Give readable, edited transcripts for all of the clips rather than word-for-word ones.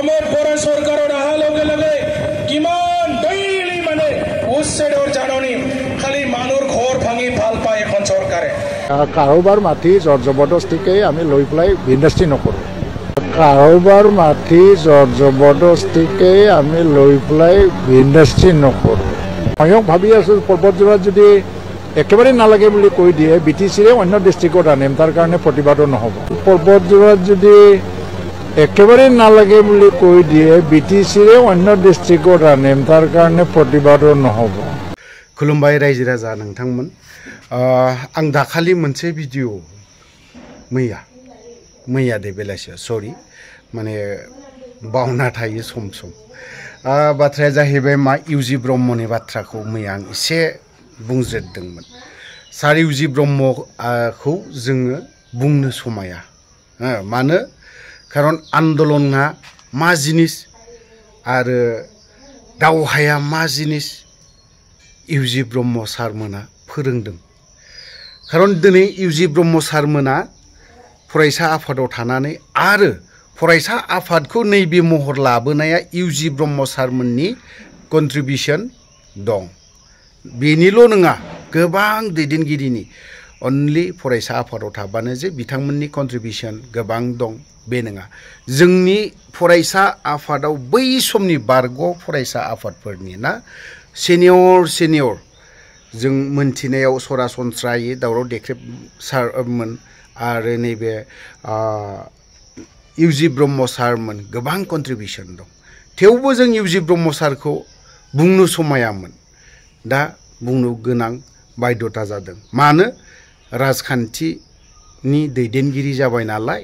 आमर परा सरकार लगे लगे किमान दैली माने उसेडर जाननी खाली मानुर घर भांगी ভাল पाए এখন सरकारे কাৰোবাৰ মাটি জবৰদস্তিকে আমি লৈ পেলাই ইণ্ডাষ্ট্ৰী নকৰোঁ কাৰোবাৰ মাটি জবৰদস্তিকে আমি লৈ পেলাই ইণ্ডাষ্ট্ৰী নকৰোঁ ময়ো ভাবি আছোঁ পৰ্বতজোৰাত যদি একেবাৰে নালাগে বুলি কৈ দিয়ে বিটিচিৰে অন্য ডিষ্ট্ৰিক্টত আনিম তাৰ কাৰণে প্ৰতিবাদো নহ'ব পৰ্বতজোৰাত যদি একেবাৰে নালাগে বুলি কৈ দিয়ে বিটিচিৰে অন্য ডিষ্ট্ৰিক্টত আনিম তাৰ কাৰণে প্ৰতিবাদো নহ'ব खुलुमबाय रायजो राजा नोंथांमोन आं दाखालि मोनसे भिडिअ मैया दे बेलासियाव सरि माने बावना थायो सम सम बाथ्राया जाहैबाय मा इउजि ब्रह्मनि बाथ्राखौ मैया आं एसे बुंज्रेददोंमोन सार इउजि ब्रह्मखौ जोङो बुंनो समाया मानो खारन आन्दलना मा जिनिस आरो दावहाया मा जिनिस इउजि ब्रह्म सारमोना फोरोंदों खारन दिनै इउजि ब्रह्म सारमोना फरायसा आफादाव थानानै आरो फरायसा आफादखौ नैबे महर लाबोनाया इउजि ब्रह्म सारमोननि कन्ट्रिबिउसन दं बेनिल' नङा गोबां दैदेनगिरिनि अनलि फरायसा आफादाव थाबानो जे बिथांमोननि कन्ट्रिबिउसन गोबां दं बे नङा जोंनि फरायसा आफादाव बै समनि बारग' फरायसा आफादफोरनि ना सेनियर जों मोनथिनायाव सरासनस्रायै दावराव देख्रेब सारमोन आरो नैबे इउजि ब्रह्म सारमोन गोबां कन्ट्रिबिउसन दं थेवबो जों इउजि ब्रह्म सारखौ बुंनो समायामोन दा बुंनो गोनां बाध्यता जादों मानो राजखान्थिनि दैदेनगिरि जाबाय नालाय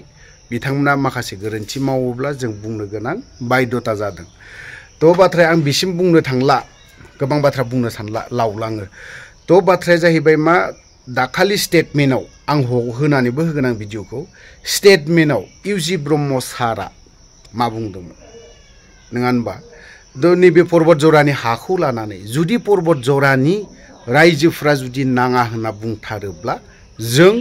बिथांमोना माखासे गोरोन्थि मावोब्ला जों बुंनो गोनां बाध्यता जादों थ' बाथ्राया आं बिसिम बुंनो थांला गोबां बाथ्रा बुंनो सानला लावलाङो थ' बाथ्राया जाहैबाय मा दाखालि स्टेटमेन्टआव आं होनानैबो होगोन आं भिडिअखौ स्टेटमेन्टआव इउजि ब्रह्म सारा मा बुंदोंमोन नङा होनबा थ' नैबे पर्बतजरानि हाखौ लानानै जुदि पर्बतजरानि रायजोफ्रा जुदि नाङा होनना बुंथारोब्ला जों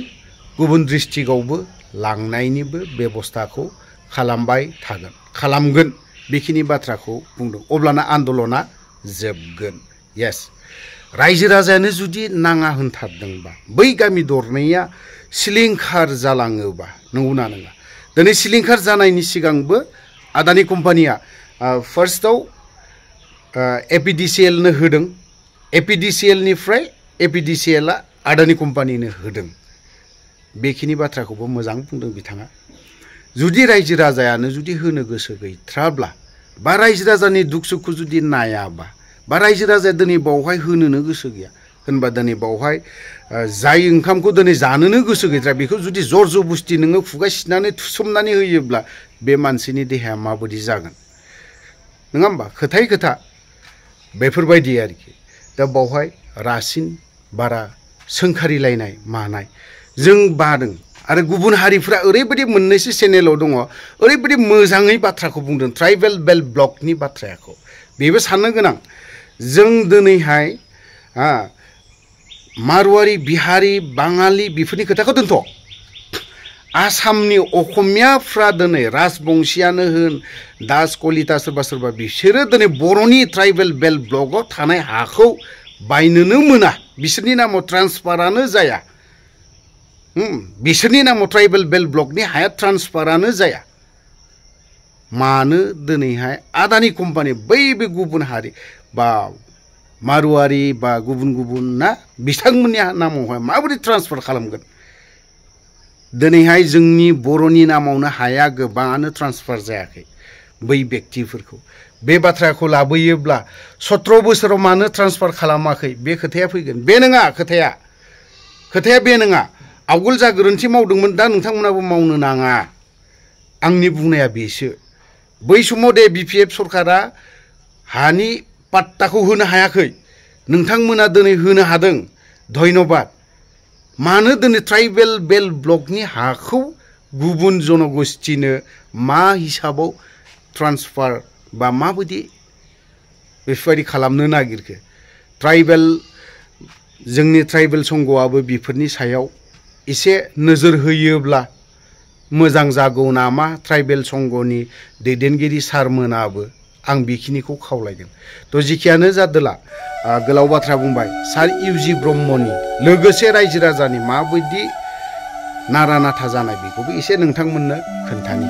गुबुन डिस्ट्रिक्टआवबो लांनायनिबो बेबस्थाखौ खालामगोन बेखिनि बाथ्राखौ बुंदों अब्लाना आन्दलना जोबगोन यस रायजो राजायानो जुदि नाङा होनथारदोंबा बै गामि दरनैया सिलिंखार जालाङोबा नंगौना नङा दिनै सिलिंखार जानायनि सिगांबो आदानि कम्पानिया फार्स्टआव एपिडिसिएलनो होदों एपिडिसिएलनिफ्राय एपिडिसिएलआ आदानि कम्पानिनो होदों बेखिनि बाथ्राखौबो मोजां बुंदों बिथाङा जुदि रायजो राजायानो जुदि होनो गोसो गैथ्राब्ला बा रायजो राजानि दुख सुखखौ जुदि नायाबा बा रायजो राजाया दिनै बावहाय होनोनो गोसो गैया होनबा दिनै बावहाय जाय ओंखामखौ दिनै जानोनो गोसो गैथ्रा बेखौ जुदि जर जबस्ति नोङो खुगा सिनानै थुसोमनानै होयोब्ला बे मानसिनि देहाया माबायदि जागोन नङा होमबा खोथाय खोथा बेफोरबायदि आरोखि दा बावहाय रासिन बारा सोंखारिलायनाय मानाय जों बादों आरो गुबुन हारिफ्रा ओरैबायदि मोननैसो चेनेलाव दङ ओरैबायदि मोजाङै बाथ्राखौ बुंदों ट्राइबेल बेल्ट ब्लकनि बाथ्राखौ बेबो साननो गोनां जों दिनैहाय मारवारि बिहारि बाङालि बेफोरनि खोथाखौ दोनथ' आसामनि असमियाफ्रा दिनै राजबंशियानो होन दास कलिता सोरबा बिसोरो दिनै बर'नि ट्राइबेल बेल्ट ब्लकआव थानाय हाखौ बायनोनो मोना बिसोरनि नामाव ट्रान्सफारानो जाया बिसोरनि नामाव ट्राइबेल बेल्ट ब्लकनि हाया ट्रान्सफारानो जाया मानो दिनैहाय आदानि कम्पानि बै बे गुबुन हारि बा मारवारि बा गुबुन ना बिथांमोननि नामावहाय माबोरै ट्रान्सफार खालामगोन दिनैहाय जोंनि बर'नि नामावनो हाया गोबाङानो ट्रान्सफार जायाखै बै व्यक्तिफोरखौ बे बाथ्राखौ लाबोयोब्ला 17 बोसोराव मानो ट्रान्सफार खालामाखै बे खोथाया फैगोन बे नङा खोथाया बे नङा आवगोल जा गोरोन्थि मावदोंमोन दा नोंथांमोनाबो मावनो नाङा आंनि बुंनाया बेसो बै समाव दे बिपिएफ सरकारा हानि पाट्टाखौ होनो हायाखै नोंथांमोना दिनै होनो हादों धन्यबाद मानो दिनै ट्राइबेल बेल्ट ब्लकनि हाखौ गुबुन जनगोष्ठीनो मा हिसाबाव ट्रान्सफार बा माबायदि बेफोरबायदि खालामनो नागिरखो जोंनि ट्राइबेल संघआबो बेफोरनि सायाव एसे नोजोर होयोब्ला मोजां जागौ नामा ट्राइबेल संघनि दैदेनगिरि सारमोनाबो आं बेखिनिखौ खावलायगोन तो जिखियानो जादोला गोलाव बाथ्रा बुंबाय सार इउजि ब्रह्मनि लोगोसे रायजो राजानि माबायदि नारा नाथा जानाय बेखौबो एसे नोंथांमोननो खोन्थानि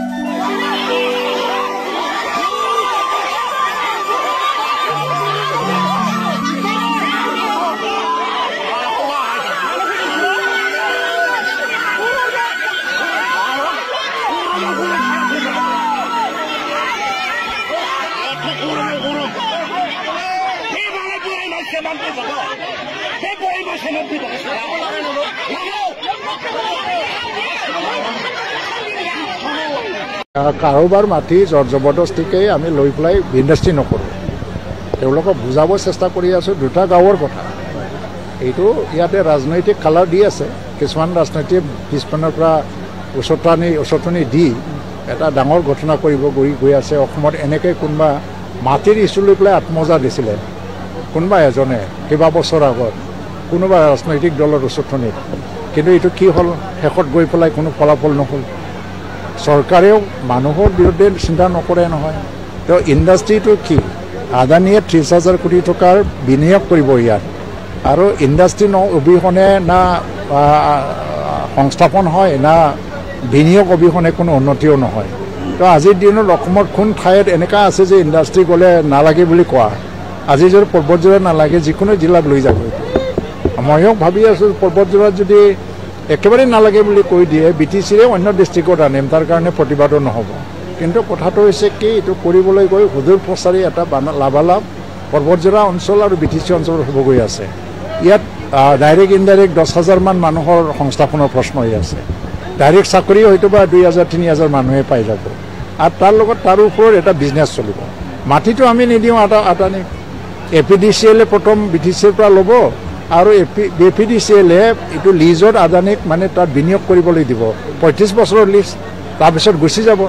কাৰোবাৰ মাটি জবৰদস্তিকৈ আমি লৈ পেলাই ইণ্ডাষ্ট্ৰী নকৰোঁ তেওঁলোকক বুজাব চেষ্টা কৰি আছোঁ দুটা গাঁৱৰ কথা এইটো ইয়াতে ৰাজনৈতিক কালাৰ দি আছে কিছুমান ৰাজনৈতিক পিছপিনৰ পৰা উচতনি দি এটা ডাঙৰ ঘটনা কৰিব গৈ আছে অসমত এনেকৈ কোনোবা মাটিৰ ইছ্যু লৈ পেলাই আত্মজা দিছিলে কোনোবা এজনে কেইবা বছৰ আগত কোনোবা ৰাজনৈতিক দলৰ উচতনিত কিন্তু এইটো কি হ'ল শেষত গৈ পেলাই কোনো ফলাফল নহ'ল চৰকাৰেও মানুহৰ বিৰুদ্ধে চিন্তা নকৰে নহয় তো ইণ্ডাষ্ট্ৰীটো কি আদানীয়ে 30,000 কোটি টকাৰ বিনিয়োগ কৰিব ইয়াত আৰু ইণ্ডাষ্ট্ৰী অবিহনে না সংস্থাপন হয় না বিনিয়োগ অবিহনে কোনো উন্নতিও নহয় তো আজিৰ দিনত অসমৰ কোন ঠাইত এনেকুৱা আছে যে ইণ্ডাষ্ট্ৰী গ'লে নালাগে বুলি কোৱা আজি যদি পৰ্বতজোৰা নালাগে যিকোনো জিলাক লৈ যাব ময়ো ভাবি আছোঁ পৰ্বতজোৰাত যদি একেবাৰে নালাগে বুলি কৈ দিয়ে BTCৰে অন্য ডিষ্ট্ৰিক্টত আনিম তাৰ কাৰণে প্ৰতিবাদো নহ'ব কিন্তু কথাটো হৈছে কি এইটো কৰিবলৈ গৈ হুজুৰ প্ৰচাৰী এটা লাভালাভ পৰ্বতজোৰা অঞ্চল আৰু BTC অঞ্চলত হ'ব গৈ আছে ইয়াত ডাইৰেক্ট ইনডাইৰেক্ট 10,000 মান মানুহৰ সংস্থাপনৰ প্ৰশ্ন হৈ আছে ডাইৰেক্ট চাকৰি হয়তো বা 2,000-3,000 মানুহে পাই যাব আৰু তাৰ লগত তাৰ ওপৰত এটা বিজনেছ চলিব মাটিটো আমি নিদিওঁ আদানীক APDCLে প্ৰথম BTCৰ পৰা ল'ব আৰু APDCLে এইটো লিজত আদানীক মানে তাত বিনিয়োগ কৰিবলৈ দিব 35 বছৰৰ লিজ তাৰপিছত গুচি যাব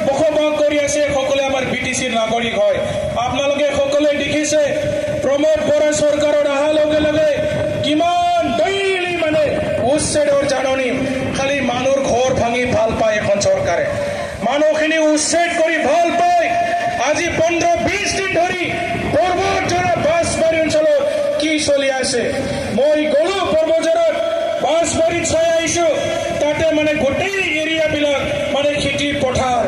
বসবাস কৰি আছে সকলে আমাৰ BTCৰ নাগৰিক হয় আপোনালোকে সকলে দেখিছে প্ৰমোদ বৰা চৰকাৰৰ অহাৰ লগে লগে কিমান ডেইলি মানে উচ্ছেদৰ জাননী খালি মানুহৰ ঘৰ ভাঙি ভাল পায় এখন চৰকাৰে মানুহখিনি উচ্ছেদ কৰি ভাল পায় আজি 15-20 দিন ধৰি পৰ্বতজোৰা বাঁশবাৰী অঞ্চলত কি চলি আছে মই গলো পৰ্বতজোৰাত বাঁশবাৰীত চাই আহিছো তাতে মানে গোটেই এৰিয়াবিলাক মানে খেতি পথাৰ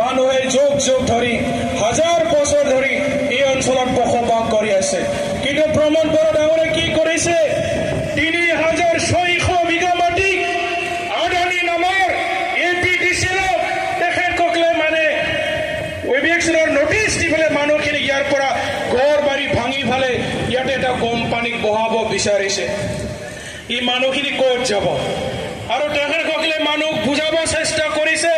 মানুহে যোগ ধৰি হাজাৰ বছৰ ধৰি এই অঞ্চলত বসবাস কৰি আছে কিন্তু প্ৰমোদ বৰা ডাঙৰে কি কৰিছে 3,600 বিঘা মাটি আদানী নামৰ APDCLক তেখেতসকলে মানে ইভিকশ্যনৰ নোটিছ দি পেলাই মানুহখিনি ইয়াৰ পৰা ঘৰ বাৰী ভাঙি ফালে ইয়াতে এটা কোম্পানীক বহাব বিচাৰিছে এই মানুহখিনি ক'ত যাব আৰু তেখেতসকলে মানুহ বুজাব চেষ্টা কৰিছে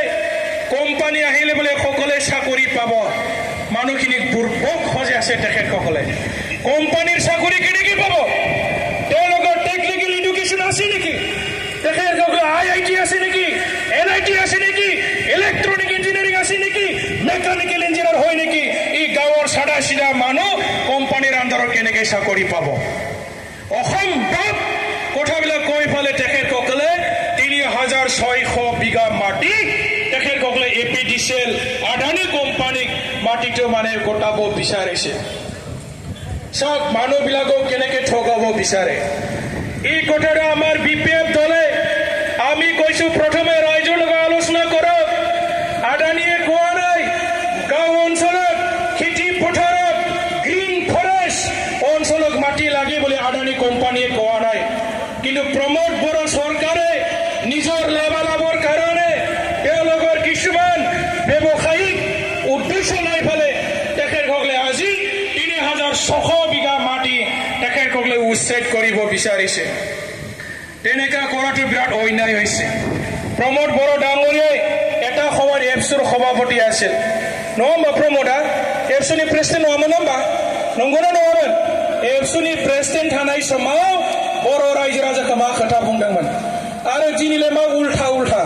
কোম্পানী আহিলে বোলে সকলে চাকৰি পাব মানুহখিনিক বুৰ্বক সজাই আছে তেখেতসকলে কোম্পানীৰ চাকৰি কেনেকৈ পাব তেওঁলোকৰ টেকনিকেল এডুকেশ্যন আছে নেকি তেখেতসকলে IIT আছে নেকি NIT আছে নেকি ইলেক্ট্ৰনিক ইঞ্জিনিয়াৰিং আছে নেকি মেকানিকেল ইঞ্জিনিয়াৰ হয় নেকি এই গাঁৱৰ সাদা সিধা মানুহ কোম্পানীৰ আণ্ডাৰত কেনেকৈ চাকৰি পাব অসম্ভৱ কথাবিলাক কৈ ফালে তেখেতসকলে 3,600 বিঘা মাটি তেখেতসকলে APDCL আদানী কোম্পানীক মাটিটো মানে গোটাব বিচাৰিছে সব মানুহবিলাকক কেনেকৈ ঠগাব বিচাৰে এই কথাটো আমাৰ BPF দলে আমি কৈছো প্ৰথমে ৰাইজৰ লগত আলোচনা কৰক আদানীয়ে কোৱা নাই গাঁও অঞ্চলত খেতি পথাৰত গ্ৰীণ ফৰেষ্ট অঞ্চলত মাটি লাগে বুলি আদানী কোম্পানীয়ে কোৱা নাই কিন্তু প্ৰমোদ বৰা চৰকাৰে নিজৰ লাভালাভৰ কাৰণে তেওঁলোকৰ কিছুমান ব্যৱসায়িক উদ্দেশ্য লৈ ফালে তেখেতসকলে আজি 3,600 বিঘা মাটি তেখেতসকলে উচ্ছেদ কৰিব বিচাৰিছে তেনেকা কৰাটো বিৰাট অন্যায় হৈছে প্ৰমোদ বৰা ডাঙৰীয়াই এটা সময়ত এপছৰ সভাপতি আছিল নহ'বা প্ৰমোদা এপছনি প্ৰেচিডেণ্ট নহ'ব নবা নংগনা নহ'ব एबसुनि प्रेसिडेंट थानाय समाव बर' रायजो राजाखौ मा खोथा बुंदोंमोन आरो दिनैलाय मा उल्था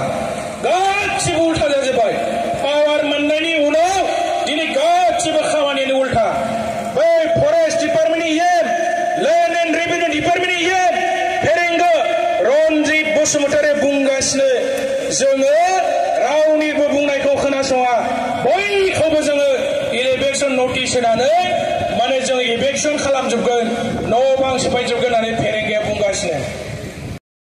गासिबो उल्था जाजोब्बाय पावार मोननायनि उनाव दिनै गासिबो खामानियानो उल्था बै फरेस्ट डिपार्टमेन्टनि लेन्ड एन्ड रेभिनिउ डिपार्टमेन्टनि फेरेंगा रनजित बसुमतारी बुंगासिनो जोङो इभिक्सन नटिस होनानै माने जों इभिक्सन खालामजोबगोन न' बां सिफायजोबगोन होननानै फेरेंगाया बुंगासिनो